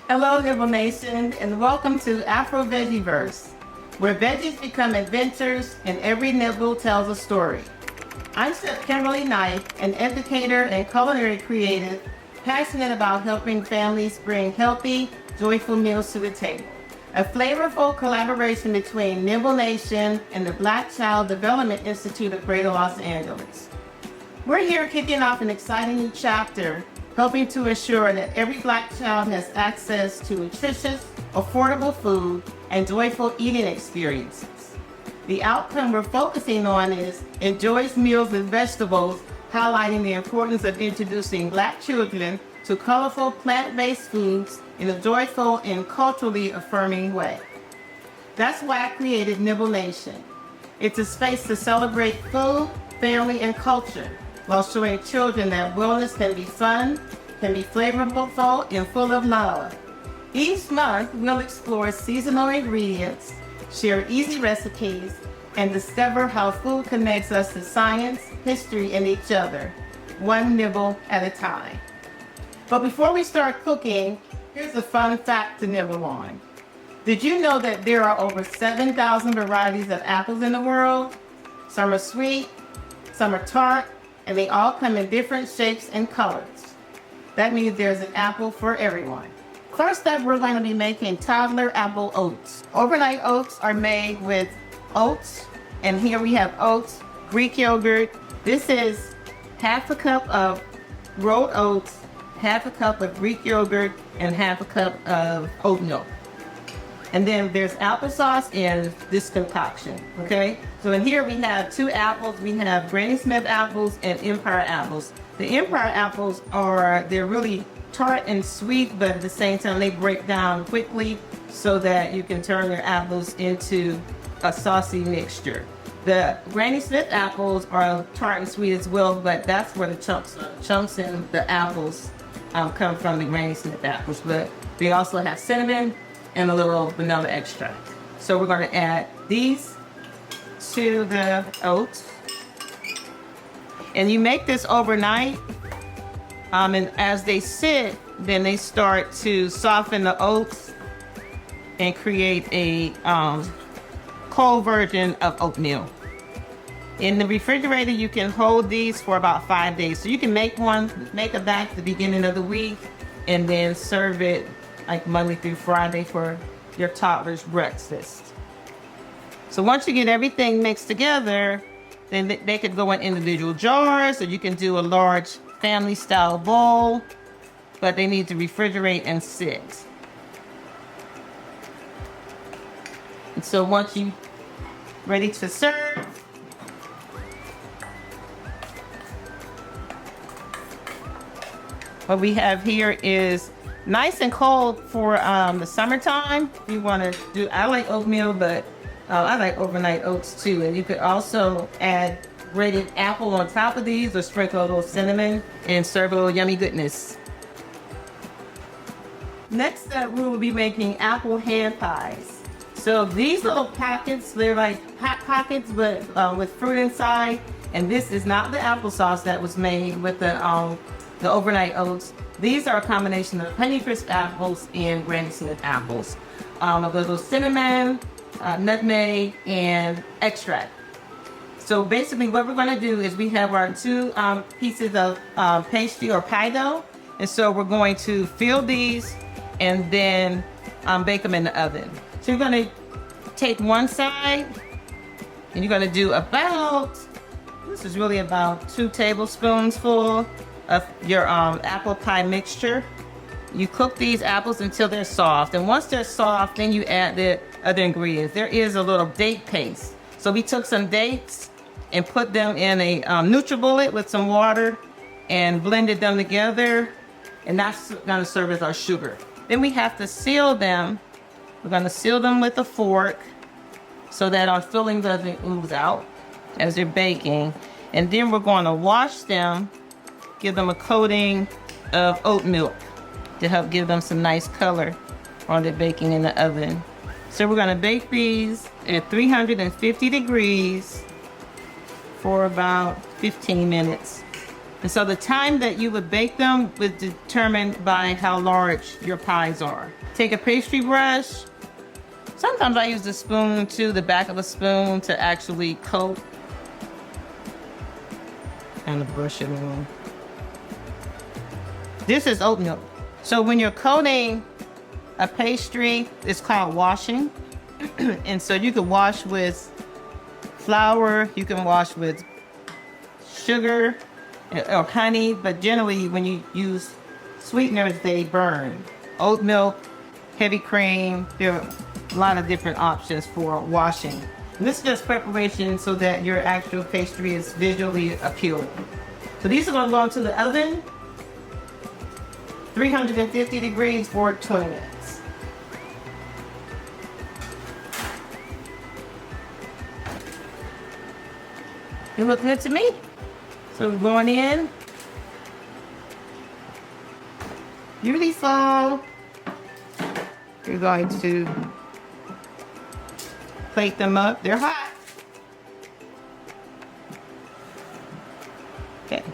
Hello, Nibble Nation, and welcome to AfroVeggieVerse, where veggies become adventures and every nibble tells a story. I'm Chef Kimberly Knight, an educator and culinary creative, passionate about helping families bring healthy, joyful meals to the table. A flavorful collaboration between Nibble Nation and the Black Child Development Institute of Greater Los Angeles. We're here kicking off an exciting new chapter, helping to ensure that every Black child has access to nutritious, affordable food and joyful eating experiences. The outcome we're focusing on is Enjoys Meals with Vegetables, highlighting the importance of introducing Black children to colorful plant-based foods in a joyful and culturally affirming way. That's why I created Nibble Nation. It's a space to celebrate food, family, and culture, while showing children that wellness can be fun, can be flavorful, and full of love. Each month, we'll explore seasonal ingredients, share easy recipes, and discover how food connects us to science, history, and each other, one nibble at a time. But before we start cooking, here's a fun fact to nibble on. Did you know that there are over 7,000 varieties of apples in the world? Some are sweet, some are tart, and they all come in different shapes and colors. That means there's an apple for everyone. First up, we're going to be making toddler apple oats. Overnight oats are made with oats, and here we have oats, Greek yogurt. This is half a cup of rolled oats, half a cup of Greek yogurt, and half a cup of oat milk. And then there's applesauce in this concoction, okay? So in here we have two apples. We have Granny Smith apples and Empire apples. The Empire apples they're really tart and sweet, but at the same time they break down quickly so that you can turn your apples into a saucy mixture. The Granny Smith apples are tart and sweet as well, but that's where the chunks in the apples come from, the Granny Smith apples. But they also have cinnamon and a little vanilla extract. So we're going to add these to the oats. And you make this overnight. And as they sit, then they start to soften the oats and create a cold version of oatmeal. In the refrigerator, you can hold these for about 5 days. So you can make a batch at the beginning of the week and then serve it like Monday through Friday for your toddler's breakfast. So once you get everything mixed together, then they could go in individual jars, or you can do a large family style bowl, but they need to refrigerate and sit. And so once you're ready to serve, what we have here is nice and cold for the summertime. If you want to do, I like oatmeal, but I like overnight oats too. And you could also add grated apple on top of these, or sprinkle a little cinnamon and serve a little yummy goodness. Next up, we will be making apple hand pies. So these little packets, they're like hot pockets, but with fruit inside. And this is not the applesauce that was made with the overnight oats. These are a combination of Honeycrisp apples and Granny Smith apples. A little cinnamon, nutmeg, and extract. So basically what we're going to do is we have our two pieces of pastry or pie dough. And so we're going to fill these and then bake them in the oven. So you're going to take one side and you're going to do this is really about 2 tablespoons full of your apple pie mixture. You cook these apples until they're soft, and once they're soft, then you add the other ingredients. There is a little date paste. So we took some dates and put them in a NutriBullet with some water and blended them together, and that's going to serve as our sugar. Then we have to seal them. We're going to seal them with a fork so that our filling doesn't ooze out as they're baking. And then we're going to wash them, give them a coating of oat milk to help give them some nice color while they're baking in the oven. So we're going to bake these at 350 degrees for about 15 minutes. And so the time that you would bake them was determined by how large your pies are. Take a pastry brush. Sometimes I use the spoon too, the back of a spoon, to actually coat and brush it on. This is oat milk. So when you're coating a pastry, it's called washing. And so you can wash with flour, you can wash with sugar or honey, but generally when you use sweeteners, they burn. Oat milk, heavy cream, there are a lot of different options for washing. And this is just preparation so that your actual pastry is visually appealing. So these are going to go into the oven, 350 degrees for 20 minutes. It looks good to me. So we're going in. Beautiful. You're going to plate them up. They're hot. Okay.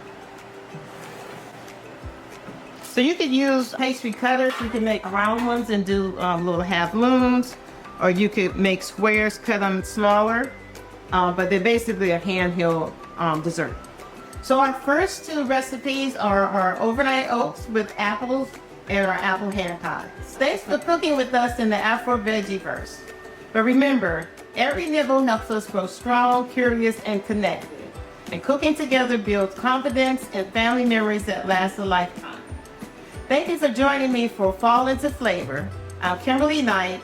So you could use pastry cutters. You can make round ones and do little half moons, or you could make squares, cut them smaller. But they're basically a handheld dessert. So our first two recipes are our overnight oats with apples and our apple hand pies. Thanks for cooking with us in the AfroVeggieVerse. But remember, every nibble helps us grow strong, curious, and connected. And cooking together builds confidence and family memories that last a lifetime. Thank you for joining me for Fall Into Flavor. I'm Kimberly Knight,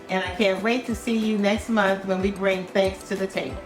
and I can't wait to see you next month when we bring thanks to the table.